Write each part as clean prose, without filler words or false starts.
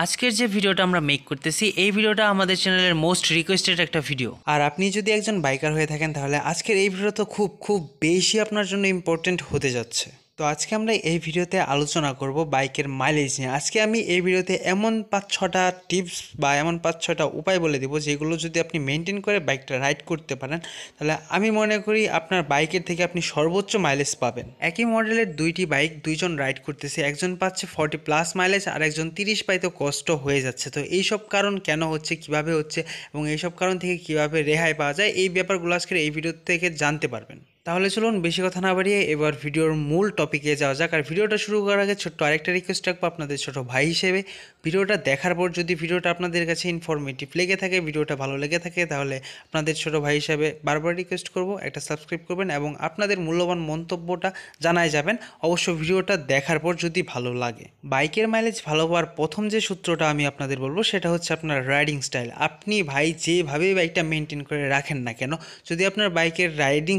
আজকের যে ভিডিওটা আমরা মেক করতেছি এই ভিডিওটা আমাদের চ্যানেলের মোস্ট রিকোয়েস্টেড একটা ভিডিও। আর আপনি যদি একজন বাইকার হয়ে থাকেন তাহলে আজকের এই ভিডিও তো খুব বেশি আপনার জন্য ইম্পর্টেন্ট হতে যাচ্ছে। তো আজকে আমরা এই ভিডিওতে আলোচনা করব বাইকের মাইলেজ নিয়ে। আজকে আমি এই ভিডিওতে এমন 5-6টা টিপস বা এমন 5-6টা উপায় বলে দেবো যেগুলো যদি আপনি মেনটেন করে বাইকটা রাইড করতে পারেন তাহলে আমি মনে করি আপনার বাইকের থেকে আপনি সর্বোচ্চ মাইলেজ পাবেন। একই মডেলের দুইটি বাইক দুইজন রাইড করতেছে, একজন পাচ্ছে 40+ মাইলেজ আর একজন 30 পাইতে কষ্ট হয়ে যাচ্ছে। তো এইসব কারণ কেন হচ্ছে, কিভাবে হচ্ছে এবং এইসব কারণ থেকে কিভাবে রেহাই পাওয়া যায়, এই ব্যাপারগুলো আজকের এই ভিডিও থেকে জানতে পারবেন। তাহলে চলুন বেশি কথা না বাড়িয়ে এবার ভিডিওর মূল টপিকে যাওয়া যাক। আর ভিডিওটা শুরু করার আগে ছোট্ট আরেকটা রিকোয়েস্ট রাখবো আপনাদের ছোট ভাই হিসেবে, ভিডিওটা দেখার পর যদি ভিডিওটা আপনাদের কাছে ইনফরমেটিভ লেগে থাকে, ভিডিওটা ভালো লেগে থাকে, তাহলে আপনাদের ছোট ভাই হিসেবে বারবার রিকোয়েস্ট করব একটা সাবস্ক্রাইব করবেন এবং আপনাদের মূল্যবান মন্তব্যটা জানাই যাবেন অবশ্য ভিডিওটা দেখার পর যদি ভালো লাগে। বাইকের মাইলেজ ভালো হওয়ার প্রথম যে সূত্রটা আমি আপনাদের বলবো সেটা হচ্ছে আপনার রাইডিং স্টাইল। আপনি ভাই যেভাবে বাইকটা মেনটেন করে রাখেন না কেন, যদি আপনার বাইকের রাইডিং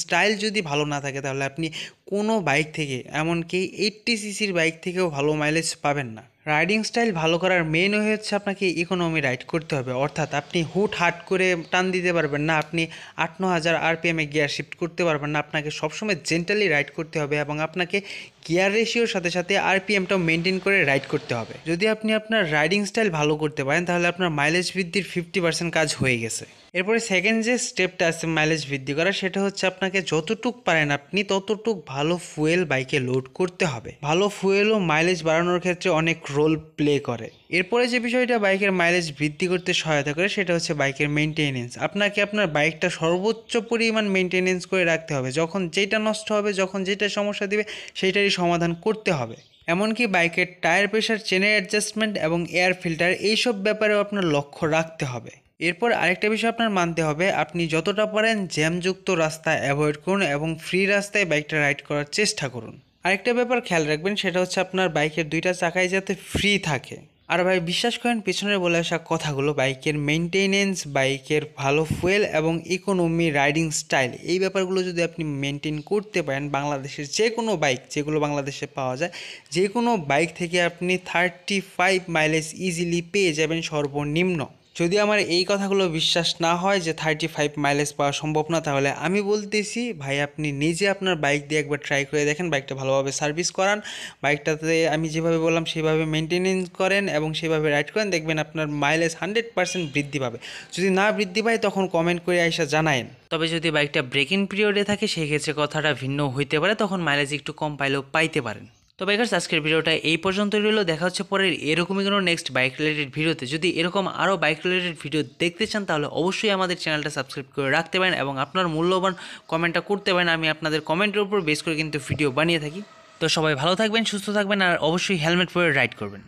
স্টাইল যদি ভালো না থাকে তাহলে আপনি কোনো বাইক থেকে, এমনকি 80 সিসির বাইক থেকেও ভালো মাইলেজ পাবেন না। রাইডিং স্টাইল ভালো করার মেন ওয়ে হচ্ছে আপনাকে ইকোনমি রাইড করতে হবে, অর্থাৎ আপনি হুট হাট করে টান দিতে পারবেন না, আপনি 8-9 হাজার আরপিএমে গিয়ার শিফট করতে পারবেন না। আপনাকে সবসময় জেন্টালি রাইড করতে হবে এবং আপনাকে গিয়ার রেশিওর সাথে সাথে আরপিএমটাও মেনটেন করে রাইড করতে হবে। যদি আপনি আপনার রাইডিং স্টাইল ভালো করতে পারেন তাহলে আপনার মাইলেজ বৃদ্ধির 50% কাজ হয়ে গেছে। এরপরে সেকেন্ড যে স্টেপটা আছে মাইলেজ বৃদ্ধি করা, সেটা হচ্ছে আপনাকে যতটুক পারেন আপনি ততটুক ভালো ফুয়েল বাইকে লোড করতে হবে। ভালো ফুয়েলও মাইলেজ বাড়ানোর ক্ষেত্রে অনেক রোল প্লে করে। এরপরে যে বিষয়টা বাইকের মাইলেজ বৃদ্ধি করতে সহায়তা করে সেটা হচ্ছে বাইকের মেনটেনেন্স। আপনাকে আপনার বাইকটা সর্বোচ্চ পরিমাণ মেনটেনেন্স করে রাখতে হবে। যখন যেটা নষ্ট হবে, যখন যেটা সমস্যা দিবে সেইটারই সমাধান করতে হবে। এমনকি বাইকের টায়ার প্রেশার, চেনের অ্যাডজাস্টমেন্ট এবং এয়ার ফিল্টার এইসব ব্যাপারেও আপনার লক্ষ্য রাখতে হবে। এরপর আরেকটা বিষয় আপনার মানতে হবে, আপনি যতটা পারেন জ্যামযুক্ত রাস্তা অ্যাভয়েড করুন এবং ফ্রি রাস্তায় বাইকটা রাইড করার চেষ্টা করুন। আরেকটা ব্যাপার খেয়াল রাখবেন, সেটা হচ্ছে আপনার বাইকের দুইটা চাকাই যাতে ফ্রি থাকে। আর ভাই বিশ্বাস করেন পিছনের বলে আসা কথাগুলো, বাইকের মেনটেনেন্স, বাইকের ভালো ফুয়েল এবং ইকোনমি রাইডিং স্টাইল, এই ব্যাপারগুলো যদি আপনি মেনটেন করতে পারেন, বাংলাদেশের যে কোনো বাইক যেগুলো বাংলাদেশে পাওয়া যায়, যে কোনো বাইক থেকে আপনি 35 মাইলেজ ইজিলি পেয়ে যাবেন সর্বনিম্ন। যদি আমার এই কথাগুলো বিশ্বাস না হয় যে 35 মাইলেজ পাওয়া সম্ভব না, তাহলে আমি বলতেছি ভাই আপনি নিজে আপনার বাইক দিয়ে একবার ট্রাই করে দেখেন, বাইকটা ভালোভাবে সার্ভিস করান, বাইকটাতে আমি যেভাবে বললাম সেভাবে মেনটেনেন্স করেন এবং সেভাবে রাইড করেন, দেখবেন আপনার মাইলেজ 100% বৃদ্ধি পাবে। যদি না বৃদ্ধি পায় তখন কমেন্ট করে আইসা জানায়েন। তবে যদি বাইকটা ব্রেকিং পিরিয়ডে থাকে সেই ক্ষেত্রে কথাটা ভিন্ন হইতে পারে, তখন মাইলেজ একটু কম পাইলেও পাইতে পারেন। তো বাইকার্স, আজকের ভিডিওটা এই পর্যন্তই রইল। দেখা হচ্ছে পরের এরকমই কোনো নেক্সট বাইক রিলেটেড ভিডিওতে। যদি এরকম আরও বাইক রিলেটেড ভিডিও দেখতে চান তাহলে অবশ্যই আমাদের চ্যানেলটা সাবস্ক্রাইব করে রাখতে পারেন এবং আপনার মূল্যবান কমেন্টটা করতে পারেন। আমি আপনাদের কমেন্টের উপর বেস করে কিন্তু ভিডিও বানিয়ে থাকি। তো সবাই ভালো থাকবেন, সুস্থ থাকবেন আর অবশ্যই হেলমেট পরে রাইড করবেন।